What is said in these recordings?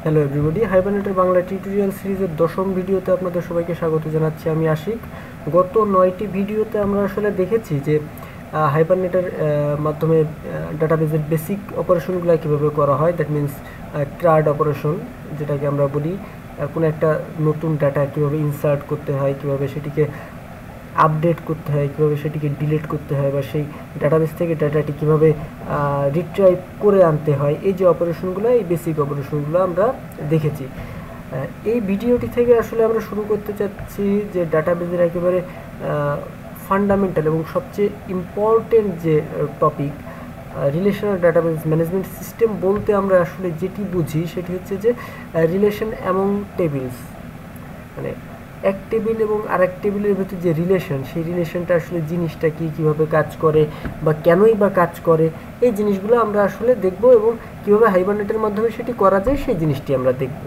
Hello everybody, হাইবারনেটের Bangla tutorial সিরিজের দশম ভিডিওতে আপনাদের সবাইকে স্বাগত জানাচ্ছি। আমি আশিক। গত 9টি ভিডিওতে আমরা আসলে দেখেছি যে হাইবারনেটের মাধ্যমে ডাটাবেজের বেসিক অপারেশনগুলো কীভাবে করা হয়। দ্যাট মিনস ক্রাড অপারেশন, যেটাকে আমরা বলি কোনো একটা নতুন ডাটা কীভাবে ইনসার্ট করতে হয়, কীভাবে সেটিকে আপডেট করতে হয়, কীভাবে সেটিকে ডিলিট করতে হয়, বা সেই ডাটাবেস থেকে ডাটাটি কীভাবে রিট্রাইভ করে আনতে হয়। এই যে অপারেশনগুলো, এই বেসিক অপারেশনগুলো আমরা দেখেছি। এই ভিডিওটি থেকে আসলে আমরা শুরু করতে চাচ্ছি যে ডাটাবেসের একেবারে ফান্ডামেন্টাল এবং সবচেয়ে ইম্পর্টেন্ট যে topic, relational database management system বলতে আমরা আসলে যেটি বুঝি সেটি হচ্ছে যে রিলেশন অ্যামং টেবিলস, মানে এক টেবিল এবং আরেক টেবিলের ভিতরে যে রিলেশন, সেই রিলেশনটা আসলে জিনিসটা কি, কীভাবে কাজ করে বা কেনই বা কাজ করে, এই জিনিসগুলো আমরা আসলে দেখব এবং কীভাবে হাইবারনেটের মাধ্যমে সেটি করা যায় সেই জিনিসটি আমরা দেখব।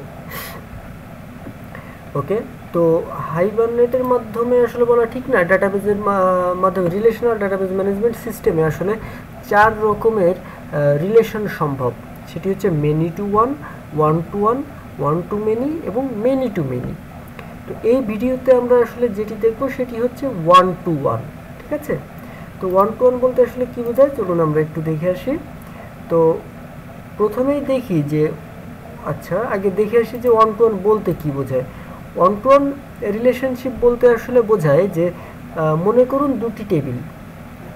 ওকে, তো হাইবারনেটের মাধ্যমে আসলে বলা ঠিক না, ডাটাবেজের মাধ্যমে রিলেশনাল ডাটাবেজ ম্যানেজমেন্ট সিস্টেমে আসলে 4 রকমের রিলেশন সম্ভব। সেটি হচ্ছে many to one, one to one, one to many এবং মেনি টু মেনি। তো এই ভিডিওতে আমরা আসলে যেটি দেখব সেটি হচ্ছে ওয়ান টু ওয়ান। ঠিক আছে, তো ওয়ান টু ওয়ান বলতে আসলে কী বোঝায় চলুন আমরা একটু দেখে আসি। তো প্রথমেই দেখি যে আগে দেখে আসি যে ওয়ান টু ওয়ান বলতে কী বোঝায়। ওয়ান টু ওয়ান রিলেশনশিপ বলতে আসলে বোঝায় যে মনে করুন দুটি টেবিল,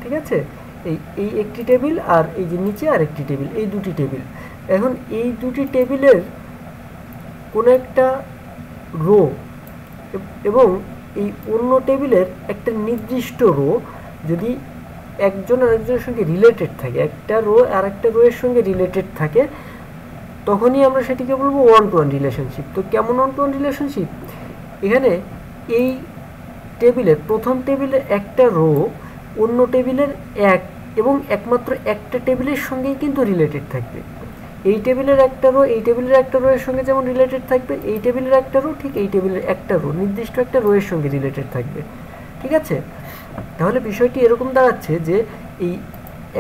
ঠিক আছে, এই একটি টেবিল আর এই যে নিচে আর একটি টেবিল, এই দুটি টেবিল। এখন এই দুটি টেবিলের কোনো একটা রো এবং এই অন্য টেবিলের একটা নির্দিষ্ট রো যদি একজন আরেকজনের সঙ্গে রিলেটেড থাকে, একটা রো আর একটা রো এর সঙ্গে রিলেটেড থাকে, তখনই আমরা সেটিকে বলবো ওয়ান টু ওয়ান রিলেশনশিপ। তো কেমন ওয়ান টু ওয়ান রিলেশনশিপ? এখানে এই টেবিলের প্রথম টেবিলের একটা রো অন্য টেবিলের এক এবং একমাত্র একটা টেবিলের সঙ্গেই কিন্তু রিলেটেড থাকবে। এই টেবিলের একটা রো এই টেবিলের একটা রো এর সঙ্গে যেমন রিলেটেড থাকবে, এই টেবিলের একটা রো ঠিক এই টেবিলের একটা রো নির্দিষ্ট একটা রো এর সঙ্গে রিলেটেড থাকবে। ঠিক আছে, তাহলে বিষয়টি এরকম দাঁড়াচ্ছে যে এই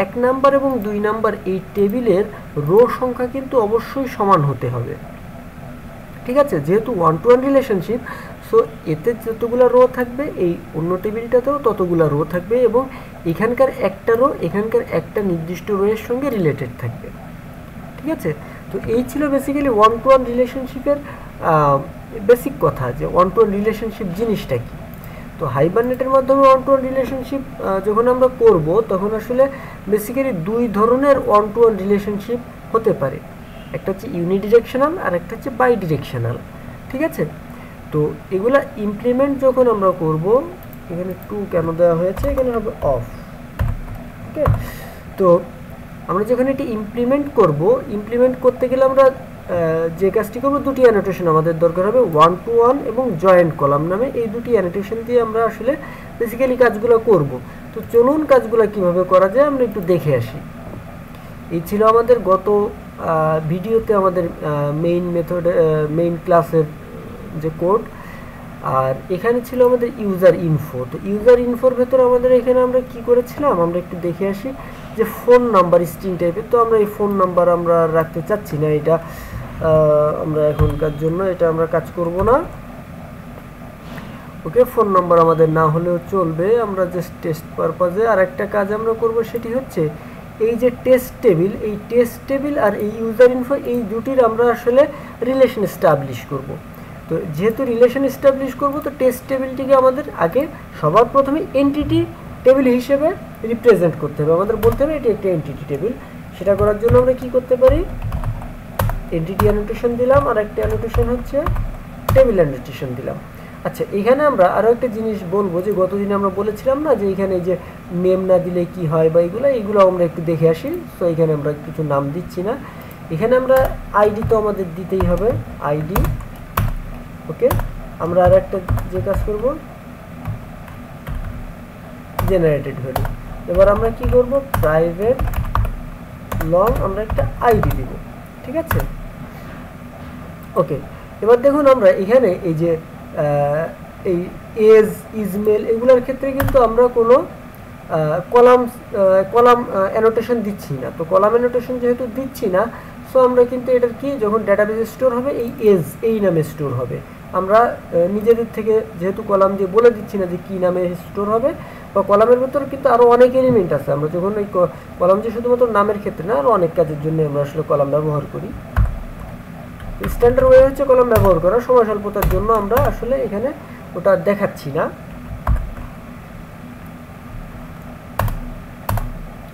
1 নাম্বার এবং 2 নাম্বার এই টেবিলের রো সংখ্যা কিন্তু অবশ্যই সমান হতে হবে। ঠিক আছে, যেহেতু one to one relationship, so এতে যতগুলো রো থাকবে এই অন্য টেবিলটাতেও ততগুলো রো থাকবে এবং এখানকার একটা রো এখানকার একটা নির্দিষ্ট রো এর সঙ্গে রিলেটেড থাকবে। ঠিক আছে, তো এই ছিল বেসিক্যালি ওয়ান টু ওয়ান রিলেশনশিপের বেসিক কথা, যে ওয়ান টু ওয়ান রিলেশনশিপ জিনিসটা কি। তো হাইবারনেটের মাধ্যমে ওয়ান টু ওয়ান রিলেশনশিপ যখন আমরা করব তখন আসলে বেসিক্যালি 2 ধরনের ওয়ান টু ওয়ান রিলেশনশিপ হতে পারে। একটা হচ্ছে ইউনিডিরেকশনাল আর একটা হচ্ছে বাই ডিরেকশনাল। ঠিক আছে, তো এগুলা ইমপ্লিমেন্ট যখন আমরা করব, এখানে 2 কেন দেওয়া হয়েছে, এখানে হবে অফ। ওকে, তো আমরা যখন এটি ইমপ্লিমেন্ট করতে গেলে আমরা যে কাজটি করবো, দুটি অ্যানোটেশন আমাদের দরকার হবে, ওয়ান টু ওয়ান এবং জয়েন্ট কলাম নামে। এই দুটি অ্যানোটেশন দিয়ে আমরা আসলে বেসিক্যালি কাজগুলো করব। তো চলুন কাজগুলো কিভাবে করা যায় আমরা একটু দেখে আসি। এই ছিল আমাদের গত ভিডিওতে আমাদের মেইন ক্লাসের যে কোড, আর এখানে ছিল আমাদের ইউজার ইনফো। তো ইউজার ইনফোর ভেতরে আমাদের এখানে আমরা কি করেছিলাম আমরা একটু দেখে আসি, যে ফোন নাম্বার স্ট্রিং টাইপের। তো আমরা এই ফোন নাম্বার আমরা রাখতে চাচ্ছি না, এটা আমরা এখনকার জন্য এটা আমরা কাজ করব না। ওকে, ফোন নাম্বার আমাদের না হলেও চলবে, আমরা জাস্ট টেস্ট পারপাজে আর একটা কাজ আমরা করব, সেটি হচ্ছে এই যে টেস্ট টেবিল, এই টেস্ট টেবিল আর এই ইউজার ইনফো, এই দুটির আমরা আসলে রিলেশন এস্টাবলিশ করব। তো যেহেতু রিলেশন এস্টাবলিশ করব, তো টেস্ট টেবিলটিকে আমাদের আগে সবার প্রথমে এন্টিটি টেবিল হিসেবে রিপ্রেজেন্ট করতে হবে। আমাদের বলতে হবে এটি একটা এন্টিটি টেবিল। সেটা করার জন্য আমরা কি করতে পারি, এন্টিটি অ্যানোটেশন দিলাম আর একটা অ্যানোটেশন হচ্ছে টেবিল অ্যানোটেশন দিলাম। আচ্ছা, এখানে আমরা আরও একটা জিনিস বলবো, যে গতদিন আমরা বলেছিলাম না যে এখানে যে নেম না দিলে কি হয় বা এগুলো আমরা একটু দেখে আসি। তো এখানে আমরা কিছু নাম দিচ্ছি না, এখানে আমরা আইডি তো আমাদের দিতেই হবে, আইডি। ওকে, আমরা আর একটা যে কাজ করব, জেনারেটেড ভ্যালু। এবার আমরা কি করব, প্রাইভেট লং আমরা একটা আইডি দিব। ঠিক আছে, ওকে, এবার দেখুন আমরা এখানে এই যে এই এজ, ইজমেল এগুলোর ক্ষেত্রে কিন্তু আমরা কোনো কলাম অ্যানোটেশন দিচ্ছি না। তো কলাম অ্যানোটেশন যেহেতু দিচ্ছি না, সো আমরা কিন্তু এটার কি যখন ডাটাবেজে স্টোর হবে এই এজ এই নামে স্টোর হবে। আমরা নিজেদের থেকে যেহেতু কলাম দিয়ে বলে দিচ্ছি না যে কী নামে স্টোর হবে, বা কলামের ভেতরে কিন্তু আরও অনেক এলিমেন্ট আছে। আমরা যখন এই কলাম যে শুধুমাত্র নামের ক্ষেত্রে না, আরও অনেক কাজের জন্য আমরা আসলে কলাম ব্যবহার করি। স্ট্যান্ডার্ড ওয়ে হচ্ছে কলাম ব্যবহার করা, সময় স্বল্পতার জন্য আমরা আসলে এখানে ওটা দেখাচ্ছি না।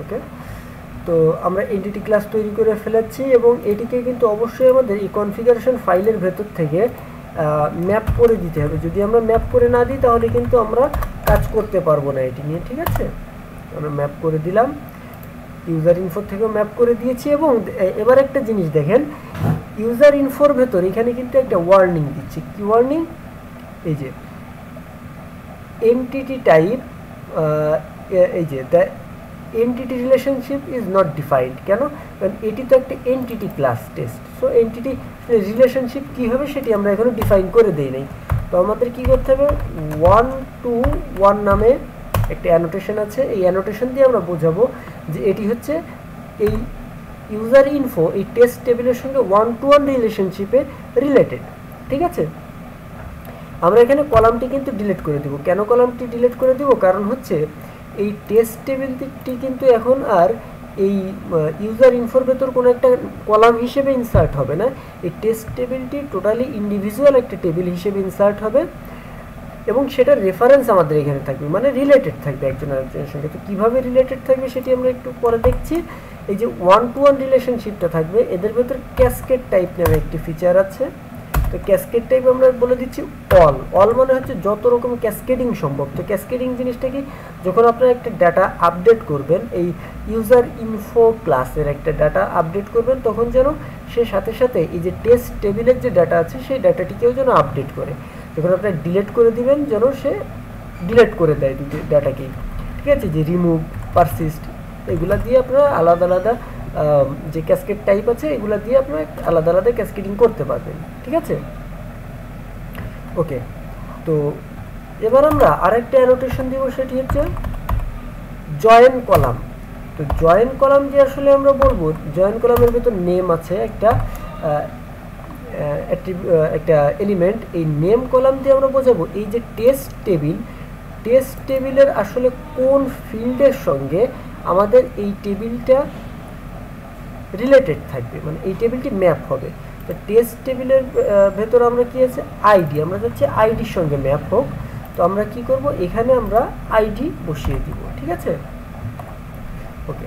ওকে, তো আমরা এন্টিটি ক্লাস তৈরি করে ফেলেছি এবং এটিকে কিন্তু অবশ্যই আমাদের এই কনফিগারেশন ফাইলের ভেতর থেকে ম্যাপ করে দিতে হবে। যদি আমরা ম্যাপ করে না দিই তাহলে কিন্তু আমরা কাজ করতে পারবো না এটি নিয়ে, ঠিক আছে। আমরা ম্যাপ করে দিলাম, ইউজার ইনফো থেকেও ম্যাপ করে দিয়েছি। এবং এবার একটা জিনিস দেখেন, ইউজার ইনফোর ভেতর এখানে কিন্তু একটা ওয়ার্নিং দিচ্ছি। কি ওয়ার্নিং? এই যে এন্টিটি টাইপ, এই যে the entity relationship is not defined. কেন? কারণ এটি তো একটা entity class test. So entity relationship কী হবে সেটি আমরা এখনো ডিফাইন করে দিই নাই। তো আমাদের কী করতে হবে, 1 to 1 নামে একটা অ্যানোটেশন আছে। এই অ্যানোটেশন দিয়ে আমরা বোঝাবো যে এটি হচ্ছে এই ইউজার ইনফো এই টেস্ট টেবিলের সঙ্গে 1 to 1 রিলেশনশিপে রিলেটেড, ঠিক আছে। আমরা এখানে কলামটি কিন্তু ডিলিট করে দিব। কেন কলামটি ডিলিট করে দিব? কারণ হচ্ছে এই টেস্ট টেবিলটি কিন্তু এখন আর এই ইউজার ইনফোর ভেতর কোনো একটা কলাম হিসেবে ইনসার্ট হবে না। এই টেস্ট টেবিলটি টোটালি ইন্ডিভিজুয়াল একটা টেবিল হিসেবে ইনসার্ট হবে এবং সেটার রেফারেন্স আমাদের এখানে থাকবে, মানে রিলেটেড থাকবে একজন আরেকজনের সঙ্গে। তো কীভাবে রিলেটেড থাকবে সেটি আমরা একটু পরে দেখছি। এই যে 1 to 1 রিলেশনশিপটা থাকবে, এদের ভেতর ক্যাসকেড টাইপ নামে একটি ফিচার আছে। তো ক্যাসকেড টাইপ আমরা বলে দিচ্ছি অল মানে হচ্ছে যত রকম ক্যাসকেডিং সম্ভব। তো ক্যাসকেডিং জিনিসটা কি, যখন আপনারা একটা ডাটা আপডেট করবেন, এই ইউজার ইনফো ক্লাসের একটা ডাটা আপডেট করবেন, তখন যেন সে সাথে সাথে এই যে টেস্ট টেবিলের যে ডাটা আছে সেই ডাটাটিকেও যেন আপডেট করে। যখন আপনারা ডিলিট করে দিবেন যেন সে ডিলিট করে দেয় দুটি ডাটাকেই, ঠিক আছে। যে রিমুভ, পারসিস্ট এগুলা দিয়ে আপনারা আলাদা আলাদা যে ক্যাসকেড টাইপ আছে এগুলা দিয়ে আপনারা আলাদা আলাদা ক্যাসকেডিং করতে পারবেন, ঠিক আছে। ওকে, তো এবার আমরা আরেকটা অ্যানোটেশন দিব, সেটি হচ্ছে জয়েন কলাম। তো জয়েন কলাম যে আসলে আমরা বলবো, জয়েন কলামের ভেতর নেম আছে একটা এলিমেন্ট। এই নেম কলাম দিয়ে আমরা বোঝাবো এই যে টেস্ট টেবিলের আসলে কোন ফিল্ডের সঙ্গে আমাদের এই টেবিলটা রিলেটেড থাকবে, মানে এই টেবিলটি ম্যাপ হবে। তো টেস্ট টেবিলের ভেতর আমরা কি আছে, আইডি, আমরা চাচ্ছি আইডির সঙ্গে ম্যাপ হোক। তো আমরা কি করব, এখানে আমরা আইডি বসিয়ে দিব, ঠিক আছে। ওকে,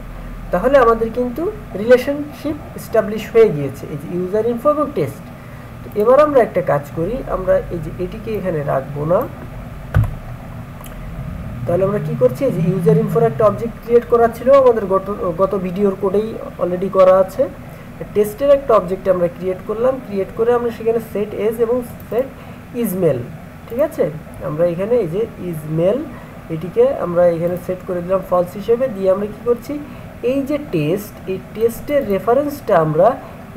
তাহলে আমাদের কিন্তু রিলেশনশিপ এস্টাবলিশ হয়ে গিয়েছে এই যে ইউজার ইনফো এবং টেস্ট। তো এবার আমরা একটা কাজ করি, আমরা এই যে এটিকে এখানে রাখবো না। তাহলে আমরা কি করছি, এই যে ইউজার ইনফোর একটা অবজেক্ট ক্রিয়েট করা ছিল আমাদের গত ভিডিওর কোডেই অলরেডি করা আছে। টেস্টের একটা অবজেক্ট আমরা ক্রিয়েট করলাম, ক্রিয়েট করে আমরা সেখানে সেট এজ এবং সেট ইজমেল, ঠিক আছে। আমরা এখানে এই যে ইজমেল এটিকে আমরা এখানে সেট করে দিলাম ফলস হিসেবে। দিয়ে আমরা কি করছি, এই যে টেস্ট, এই টেস্টের রেফারেন্সটা আমরা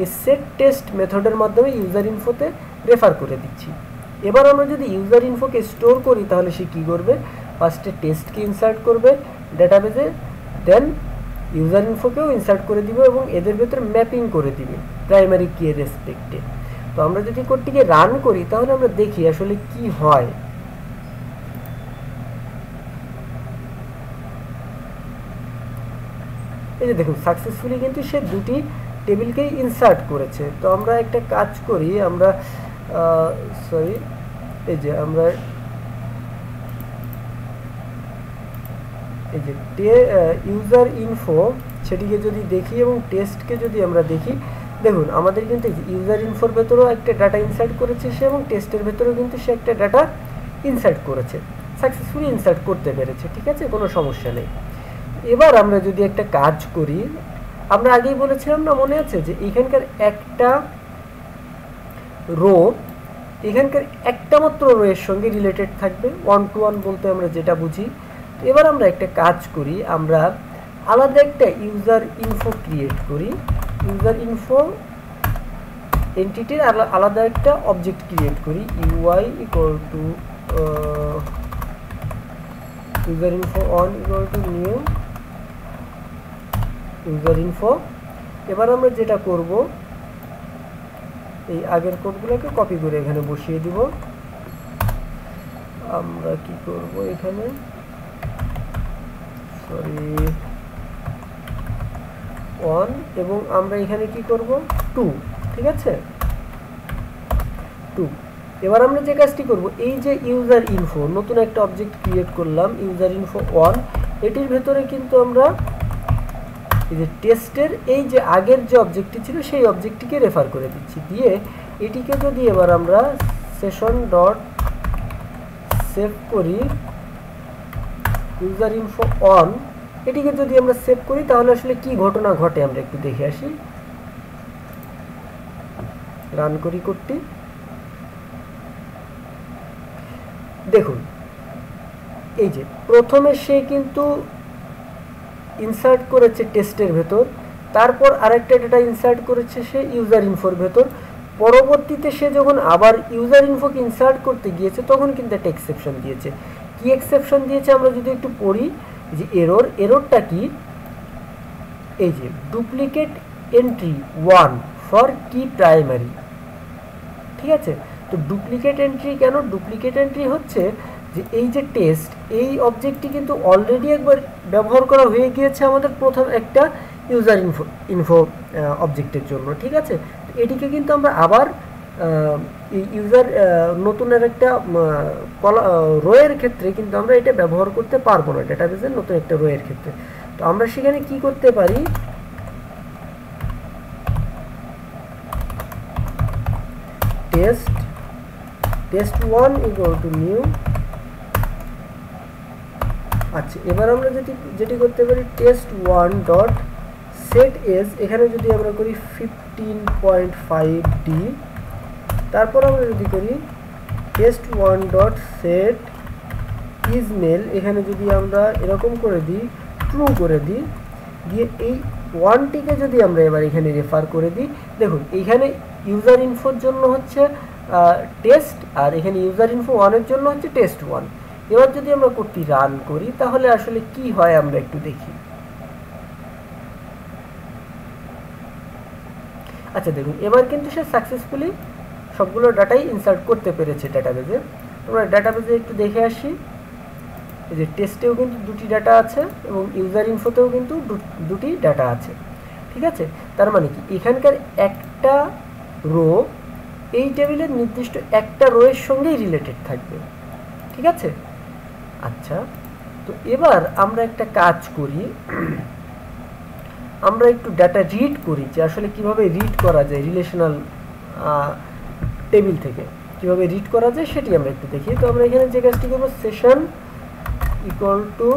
এই সেট টেস্ট মেথডের মাধ্যমে ইউজার ইনফোতে রেফার করে দিচ্ছি। এবার আমরা যদি ইউজার ইনফোকে স্টোর করি তাহলে সে কী করবে, ফার্স্টে টেস্টকে ইনসার্ট করবে ডাটাবেজে, দেন ইউজার ইনফোকেও ইনসার্ট করে দিব এবং এদের ভেতরে ম্যাপিং করে দিবে প্রাইমারি কি এর রেসপেক্টে। তো আমরা যদি কোডটিকে রান করি তাহলে আমরা দেখি আসলে কি হয়। এই যে দেখুন সাকসেসফুলি কিন্তু সে দুটি টেবিলকেই ইনসার্ট করেছে। তো আমরা একটা কাজ করি, আমরা এই যে আমরা এই যে ইউজার ইনফো সেটিকে যদি দেখি এবং টেস্টকে যদি আমরা দেখি, দেখুন আমাদের কিন্তু ইউজার ইনফোর ভেতরেও একটা ডাটা ইনসার্ট করেছে সে এবং টেস্টের ভেতরেও কিন্তু সে একটা ডাটা ইনসার্ট করেছে, সাকসেসফুলি ইনসার্ট করতে পেরেছে, ঠিক আছে, কোনো সমস্যা নেই। এবার আমরা যদি একটা কাজ করি, আমরা আগেই বলেছিলাম না, মনে আছে যে এখানকার একটা রো, এখানকার একটা মাত্র রো এর সঙ্গে রিলেটেড থাকবে, 1 to 1 বলতে আমরা যেটা বুঝি। এবার আমরা একটা কাজ করি, আমরা আলাদা একটা ইউজার ইনফো ক্রিয়েট করি, ইউজার ইনফো এন্টিটির আলাদা একটা অবজেক্ট ক্রিয়েট করি, UI equal to user info on equal to new user info. এবার আমরা যেটা করব এই আগের কোডগুলোকে কপি করে এখানে বসিয়ে দিব। আমরা কি করব এখানে, সরি 1 এবং আমরা এখানে কি করব 2, ঠিক আছে 2। এবার আমরা যে কাজটি করব, এই যে ইউজার ইনফো নতুন একটা অবজেক্ট ক্রিয়েট করলাম ইউজার ইনফো 1, এটির ভেতরে কিন্তু আমরা এই যে টেস্টের এই যে আগের যে অবজেক্টটি ছিল সেই অবজেক্টটিকে রেফার করে দিচ্ছি, দিয়ে এটিকে যদি এবার আমরা সেশন ডট সেভ করি ইউজার ইনফো 1, এটিকে যদি আমরা সেভ করি তাহলে আসলে কি ঘটনা ঘটে আমরা একটু দেখে আসি। রান করি কোডটি, দেখুন এই যে প্রথমে সে কিন্তু ইনসার্ট করেছে টেস্টের ভেতর, তারপর আরেকটা ডেটা ইনসার্ট করেছে সে ইউজার ইনফোর ভেতর, পরবর্তীতে সে যখন আবার ইউজার ইনফোকে ইনসার্ট করতে গিয়েছে তখন কিন্তু একটা এক্সেপশন দিয়েছে। কি এক্সেপশন দিয়েছে আমরা যদি একটু পড়ি, যে এররটা কি, এই যে ডুপ্লিকেট এন্ট্রি 1 ফর কি প্রাইমারি, ঠিক আছে। তো ডুপ্লিকেট এন্ট্রি কেন? ডুপ্লিকেট এন্ট্রি হচ্ছে যে এই যে টেস্ট এই অবজেক্টটি কিন্তু অলরেডি একবার ব্যবহার করা হয়ে গিয়েছে আমাদের প্রথম একটা ইউজার ইনফো অবজেক্টের জন্য, ঠিক আছে। এটিকে কিন্তু আমরা আবার ইউজার নতুন একটা রোয়ের ক্ষেত্রে কিন্তু আমরা এটা ব্যবহার করতে পারবো না, ডেটাবেসের নতুন একটা রোয়ের ক্ষেত্রে। তো আমরা সেখানে কি করতে পারি, test1 equal to new। আচ্ছা, এবার আমরা যেটি করতে পারি test1 ডট সেট এজ, এখানে যদি আমরা করি 15.5d, তারপর আমরা যদি করি test1 dot set is mail, এখানে যদি আমরা এরকম করে দিই ট্রু করে দিই, দিয়ে এই 1টিকে যদি আমরা এবার এখানে রেফার করে দিই, দেখুন এইখানে ইউজার ইনফোর জন্য হচ্ছে টেস্ট, আর এখানে ইউজার ইনফো 1 এর জন্য হচ্ছে test1। এবার যদি আমরা কোডটি রান করি তাহলে আসলে কি হয় আমরা একটু দেখি। আচ্ছা দেখুন, এবার কিন্তু সে সাকসেসফুলি সবগুলো ডাটাই ইনসার্ট করতে পেরেছে ডাটাবেজে। আমরা ডাটাবেজে একটু দেখে আসি, এই যে টেস্টেও কিন্তু 2টি ডাটা আছে এবং ইউজার ইনফোতেও কিন্তু 2টি ডাটা আছে, ঠিক আছে। তার মানে কি এখানকার একটা রো এই টেবিলের নির্দিষ্ট একটা রোয়ের সঙ্গেই রিলেটেড থাকবে, ঠিক আছে। আচ্ছা, তো এবার আমরা একটা কাজ করি, আমরা একটু ডাটা রিড করি যে আসলে কিভাবে রিড করা যায় রিলেশনাল টেবিল থেকে, কিভাবে রিড করা যায় সেটি আমরা একটু দেখি। তো আমরা এখানে যে কাজটি করবো, session equal to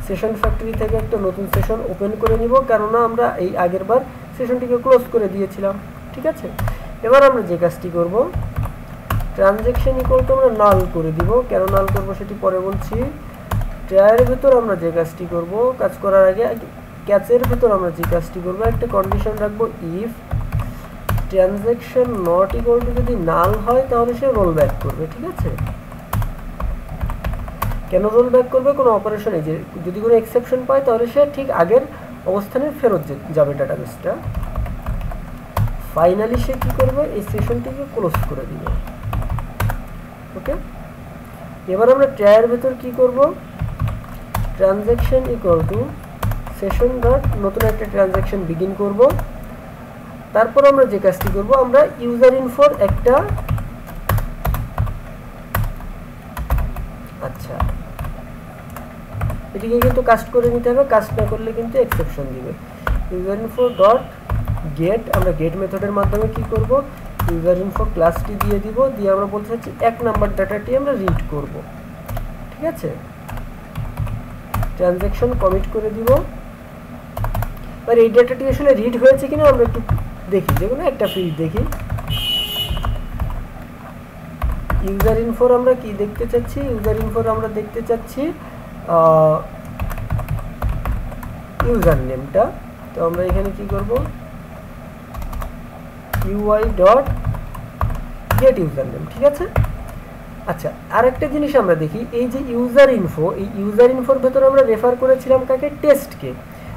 session factory থেকে একটা নতুন সেশন ওপেন করে নিব, কেননা আমরা এই আগের বার সেশনটিকে ক্লোজ করে দিয়েছিলাম, ঠিক আছে। এবার আমরা যে কাজটি করব, ট্রানজ্যাকশন ইকুয়াল টু আমরা নাল করে দিব, কেন নাল করব সেটি পরে বলছি। ট্রায়ের ভিতর আমরা যে কাজটি করব, কাজ করার আগে ক্যাচের ভিতর আমরা যে কাজটি করব, একটা কন্ডিশন রাখবো, if transaction not equal to যদি নাল হয় তাহলে সে রোল ব্যাক করবে, ঠিক আছে। কেন রোল ব্যাক করবে? কোনো অপারেশনে যে যদি কোনো এক্সেপশন পায় তাহলে সে ঠিক আগের অবস্থানে ফেরত যাবে ডাটাবেসটা। ফাইনালি সে কি করবে, এই সেশনটিকে ক্লোজ করে দিবে, ওকে। এবার আমরা ট্রায়ের ভেতর কি করব, transaction equal to session dot নতুন একটা ট্রানজ্যাকশন বিগিন করব। তারপর আমরা যে কাজটি করব, আমরা ইউজার ইনফোর একটা, আচ্ছা এটিকে কিন্তু কাস্ট করে নিতে হবে, কাস্ট না করলে কিন্তু এক্সেপশন দিবে। ইউজার ইনফো ডট গেট, আমরা গেট মেথডের মাধ্যমে কি করব, ইউজার ইনফো ক্লাসটি দিয়ে দিব, দিয়ে আমরা বলতে চাচ্ছি 1 নাম্বার ডাটাটি আমরা রিড করব, ঠিক আছে। ট্রানজ্যাকশন কমিট করে দিব। এবার এই ডাটাটি আসলে রিড হয়েছে কিনা আমরা একটু দেখি, যে কোনো একটা ফিল্ড দেখি। ইউজার ইনফোর আমরা কি দেখতে চাচ্ছি, ইউজার ইনফোর আমরা দেখতে চাচ্ছি ইউজার নেমটা। তো আমরা এখানে কি করব, UI dot gate user name, ঠিক আছে। আচ্ছা, আরেকটা জিনিস আমরা দেখি, এই যে ইউজার ইনফো, এই ইউজার ইনফোর ভেতর আমরা রেফার করেছিলাম কাকে, টেস্টকে।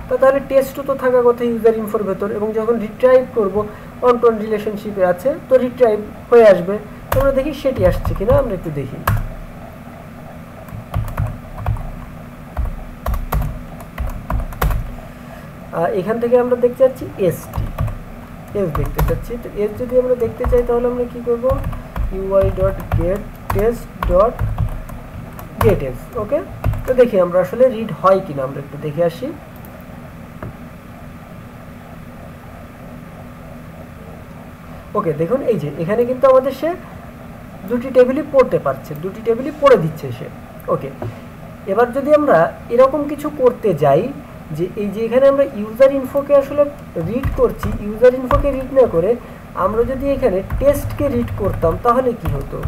তো তাহলে টেস্টও তো থাকা কথা ইউজার ইনফোর ভেতর, এবং যখন রিট্রাইভ করব ওয়ান টু ওয়ান রিলেশনশিপে আছে, তো রিট্রাইভ হয়ে আসবে। আমরা দেখি সেটি আসছে কিনা, আমরা একটু দেখি। এখান থেকে আমরা দেখতে চাচ্ছি এসটি, এস দেখতে চাচ্ছি। তো এস যদি আমরা দেখতে চাই তাহলে আমরা কি করব, ui.getTest.getS। ওকে, তো দেখি আমরা আসলে রিড হয় কিনা, আমরা একটু দেখে আসি। ওকে, দেখুন এই যে এখানে কিন্তু আমাদের সে দুটি টেবিলই পড়তে পারছে, দুটি টেবিলই পড়ে দিচ্ছে সে। ওকে, এবার যদি আমরা এরকম কিছু করতে যাই যে এই যে এখানে আমরা ইউজার ইনফোকে আসলে রিড করছি, ইউজার ইনফোকে রিড না করে আমরা যদি এখানে টেস্টকে রিড করতাম তাহলে কি হতো?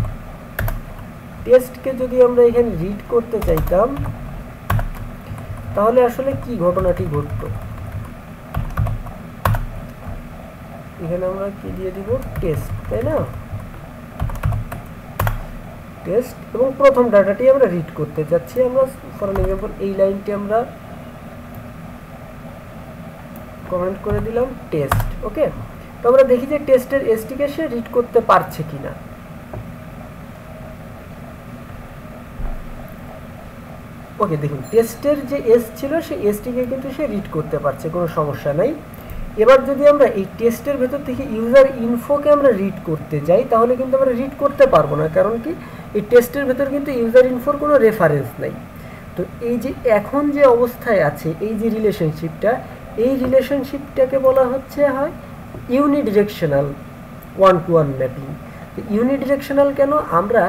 টেস্টকে যদি আমরা এখানে রিড করতে চাইতাম তাহলে আসলে কি ঘটনাটি ঘটতো? এখানে আমরা কি দিয়ে দিব, টেস্ট, তাই না? টেস্ট, এবং প্রথম ডাটাটি আমরা রিড করতে যাচ্ছি। আমরা ফর এক্সাম্পল এই লাইনটি আমরা কমেন্ট করে দিলাম টেস্ট। ওকে, তো আমরা দেখি যে টেস্টের এসটিকে সে রিড করতে পারছে কিনা। ওকে, দেখুন টেস্টের যে এস ছিল সেই এসটিকে কিন্তু সে রিড করতে পারছে, কোনো সমস্যা নাই। এবার যদি আমরা এই টেস্টের ভেতর থেকে ইউজার ইনফোকে আমরা রিড করতে যাই তাহলে কিন্তু আমরা রিড করতে পারবো না, কারণ কি এই টেস্টের ভেতর কিন্তু ইউজার ইনফোর কোনো রেফারেন্স নাই। তো এই যে এখন যে অবস্থায় আছে এই যে রিলেশনশিপটা, এই রিলেশনশিপটাকে বলা হচ্ছে হয় unidirectional one to one mapping. Unidirectional কেন? আমরা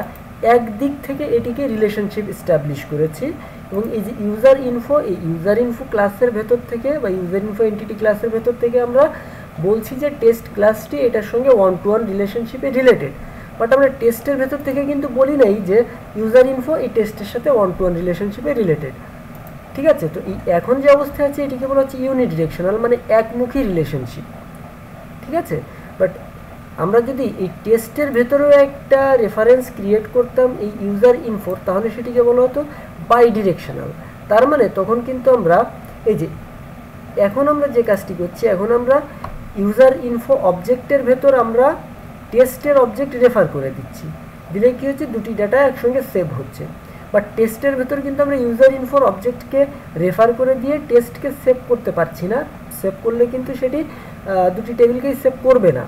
একদিক থেকে এটিকে রিলেশনশিপ এস্টাবলিশ করেছি, এবং এই যে ইউজার ইনফো, এই ইউজার ইনফো ক্লাসের ভেতর থেকে বা ইউজার ইনফো এন্টিটি ক্লাসের ভেতর থেকে আমরা বলছি যে টেস্ট ক্লাসটি এটার সঙ্গে ওয়ান টু ওয়ান রিলেশনশিপে রিলেটেড, বাট আমরা টেস্টের ভেতর থেকে কিন্তু বলি নাই যে ইউজার ইনফো এই টেস্টের সাথে ওয়ান টু ওয়ান রিলেশনশিপে রিলেটেড। ঠিক আছে, তো এই এখন যে অবস্থায় আছে এটিকে বলা হচ্ছে ইউনিডিরেকশনাল, মানে একমুখী রিলেশনশিপ। ঠিক আছে, বাট আমরা যদি এই টেস্টের ভেতরেও একটা রেফারেন্স ক্রিয়েট করতাম এই ইউজার ইনফোর, তাহলে সেটিকে বলা হতো বাই ডিরেকশনাল। তার মানে তখন কিন্তু আমরা এই যে এখন আমরা যে কাজটি করছি, এখন আমরা ইউজার ইনফো অবজেক্টের ভেতর আমরা টেস্টের অবজেক্ট রেফার করে দিচ্ছি, দিলে কি হচ্ছে দুটি ডাটা একসঙ্গে সেভ হচ্ছে। বাট টেস্টের ভেতর কিন্তু আমরা ইউজার ইনফোর অবজেক্টকে রেফার করে দিয়ে টেস্টকে সেভ করতে পারছি না, সেভ করলে কিন্তু সেটি দুটি টেবিলকেই সেভ করবে না।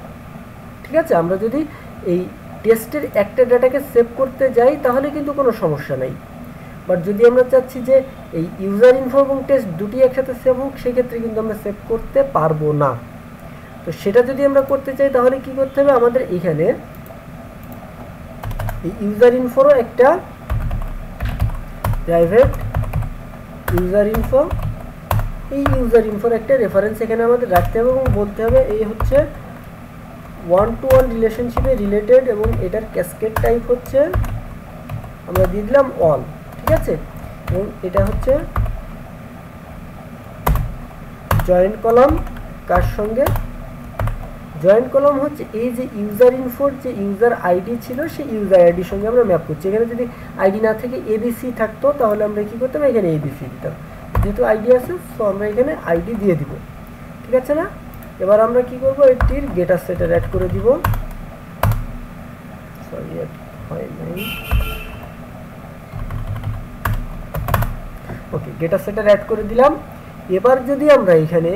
ঠিক আছে, আমরা যদি এই টেস্টের একটা ডাটাকে সেভ করতে যাই তাহলে কিন্তু কোনো সমস্যা নেই, বাট যদি আমরা চাচ্ছি যে এই ইউজার ইনফো এবং টেস্ট দুটি একসাথে সেভ হোক, সেক্ষেত্রে কিন্তু আমরা সেভ করতে পারবো না। তো সেটা যদি আমরা করতে চাই তাহলে কি করতে হবে, আমাদের এখানে এই ইউজার ইনফোরও একটা প্রাইভেট ইউজার ইনফো, এই ইউজার ইনফোর একটা রেফারেন্স এখানে আমাদের রাখতে হবে এবং বলতে হবে এই হচ্ছে ওয়ান টু ওয়ান রিলেশনশিপে রিলেটেড, এবং এটার ক্যাসকেড টাইপ হচ্ছে আমরা দিয়ে দিলাম অল। ঠিক আছে, এবং এটা হচ্ছে জয়েন্ট কলাম, কার সঙ্গে জয়েন্ট কলাম হচ্ছে এই যে ইউজার ইনফোর যে ইউজার আইডি ছিল সেই ইউজার আইডির সঙ্গে আমরা ম্যাপ করছি। এখানে যদি আইডি না থেকে এবিসি থাকতো তাহলে আমরা কি করতাম, এখানে এবিসি দিতাম, যেহেতু আইডি আছে সো আমরা এখানে আইডি দিয়ে দিব। ঠিক আছে না, এবার আমরা কি করব, এটির গেটার সেটার অ্যাড করে দিব, সরি অ্যাড হয় নাই। ওকে, গেটার সেটার অ্যাড করে দিলাম। এবার যদি আমরা এখানে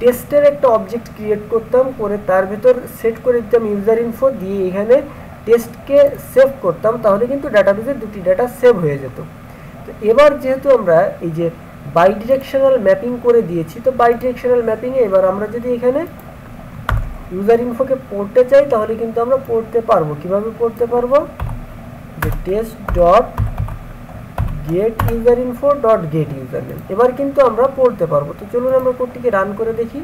টেস্টের একটা অবজেক্ট ক্রিয়েট করতাম, করে তার ভেতর সেট করে দিতাম ইউজার ইনফো, দিয়ে এখানে টেস্টকে সেভ করতাম, তাহলে কিন্তু ডাটাবেসে দুটি ডাটা সেভ হয়ে যেত। তো এবার যেহেতু আমরা এই যে বাই ডিরেকশনাল ম্যাপিং করে দিয়েছি, তো বাই ডিরেকশনাল ম্যাপিংয়ে এবার আমরা যদি এখানে ইউজার ইনফোকে পড়তে চাই তাহলে কিন্তু আমরা পড়তে পারবো। কিভাবে পড়তে পারবো, যে test dot gate user info dot gate user name, এবার কিন্তু আমরা পড়তে পারবো। তো চলুন আমরা কোডটিকে রান করে দেখি।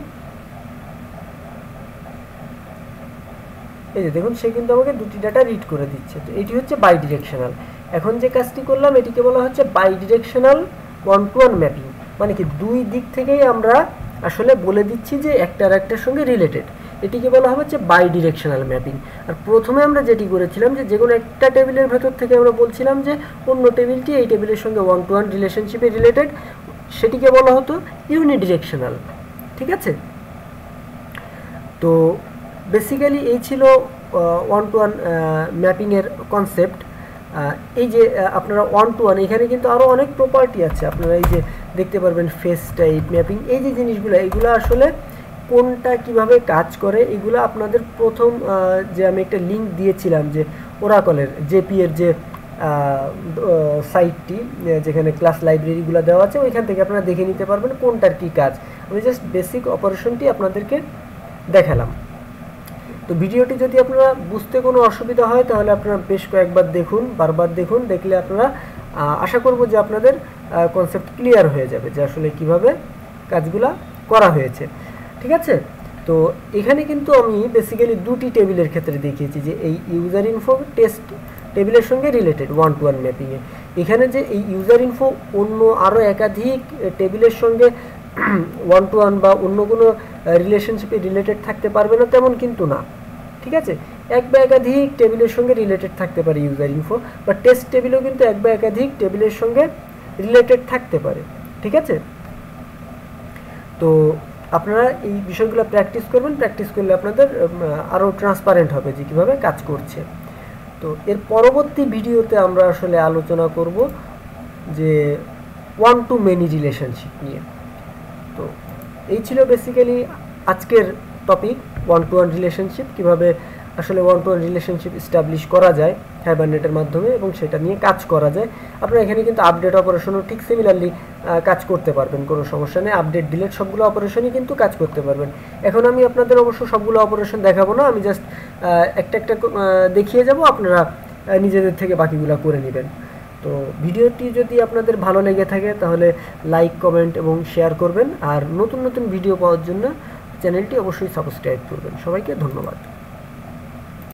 এই যে দেখুন সে কিন্তু আমাকে দুটি ডাটা রিড করে দিচ্ছে। তো এটি হচ্ছে বাই ডিরেকশনাল। এখন যে কাজটি করলাম এটিকে বলা হচ্ছে bidirectional one to one mapping, মানে কি দুই দিক থেকেই আমরা আসলে বলে দিচ্ছি যে একটা আর একটার সঙ্গে রিলেটেড, এটিকে বলা হচ্ছে বাই ডিরেকশনাল ম্যাপিং। আর প্রথমে আমরা যেটি করেছিলাম যে কোনো একটা টেবিলের ভেতর থেকে আমরা বলছিলাম যে অন্য টেবিলটি এই টেবিলের সঙ্গে ওয়ান টু ওয়ান রিলেশনশিপে রিলেটেড, সেটিকে বলা হতো ইউনিডিরেকশনাল। ঠিক আছে, তো বেসিক্যালি এই ছিল ওয়ান টু ওয়ান ম্যাপিংয়ের কনসেপ্ট। এই যে আপনারা ওয়ান টু ওয়ান, এখানে কিন্তু আরও অনেক প্রপার্টি আছে, আপনারা এই যে দেখতে পারবেন ফেস টাইপ ম্যাপিং, এই যে জিনিসগুলো, এইগুলো আসলে কোনটা কিভাবে কাজ করে এগুলো আপনাদের প্রথম যে আমি একটা লিঙ্ক দিয়েছিলাম যে ওরাকলের জেপি এর যে সাইটটি যেখানে ক্লাস লাইব্রেরিগুলো দেওয়া আছে, ওইখান থেকে আপনারা দেখে নিতে পারবেন কোনটার কি কাজ। আমি জাস্ট বেসিক অপারেশনটি আপনাদেরকে দেখালাম। তো ভিডিওটি যদি আপনারা বুঝতে কোনো অসুবিধা হয় তাহলে আপনারা বেশ কয়েকবার দেখুন, বারবার দেখুন, দেখলে আপনারা আশা করব যে আপনাদের কনসেপ্ট ক্লিয়ার হয়ে যাবে যে আসলে কিভাবে কাজগুলা করা হয়েছে। ঠিক আছে, তো এখানে কিন্তু আমি বেসিক্যালি দুটি টেবিলের ক্ষেত্রে দেখিয়েছি যে এই ইউজার ইনফো টেস্ট টেবিলের সঙ্গে রিলেটেড ওয়ান টু ওয়ান ম্যাপিংয়ে। এখানে যে এই ইউজার ইনফো অন্য আরও একাধিক টেবিলের সঙ্গে ওয়ান টু ওয়ান বা অন্য কোনো রিলেশনশিপে রিলেটেড থাকতে পারবে না তেমন কিন্তু না। ঠিক আছে, এক বা একাধিক টেবিলের সঙ্গে রিলেটেড থাকতে পারে ইউজার ইনফো, বা টেস্ট টেবিলও কিন্তু এক বা একাধিক টেবিলের সঙ্গে রিলেটেড থাকতে পারে। ঠিক আছে, তো আপনারা এই বিষয়গুলো প্র্যাকটিস করবেন, প্র্যাকটিস করলে আপনাদের আরও ট্রান্সপারেন্ট হবে যে কীভাবে কাজ করছে। তো এর পরবর্তী ভিডিওতে আমরা আসলে আলোচনা করব যে ওয়ান টু মেনি রিলেশনশিপ নিয়ে। তো এই ছিল বেসিক্যালি আজকের topic, one to one relationship, কীভাবে আসলে one to one relationship establish করা যায় হাইবারনেটের মাধ্যমে এবং সেটা নিয়ে কাজ করা যায়। আপনারা এখানে কিন্তু আপডেট অপারেশনও ঠিক সিমিলারলি কাজ করতে পারবেন, কোনো সমস্যা নেই। আপডেট ডিলেট সবগুলো অপারেশনই কিন্তু কাজ করতে পারবেন। এখন আমি আপনাদের অবশ্য সবগুলো অপারেশন দেখাবো না, আমি জাস্ট একটা একটা দেখিয়ে যাব, আপনারা নিজেদের থেকে বাকিগুলো করে নেবেন। তো ভিডিওটি যদি আপনাদের ভালো লেগে থাকে তাহলে লাইক, কমেন্ট এবং শেয়ার করবেন, আর নতুন নতুন ভিডিও পাওয়ার জন্য চ্যানেলটি অবশ্যই সাবস্ক্রাইব করবেন। সবাইকে ধন্যবাদ।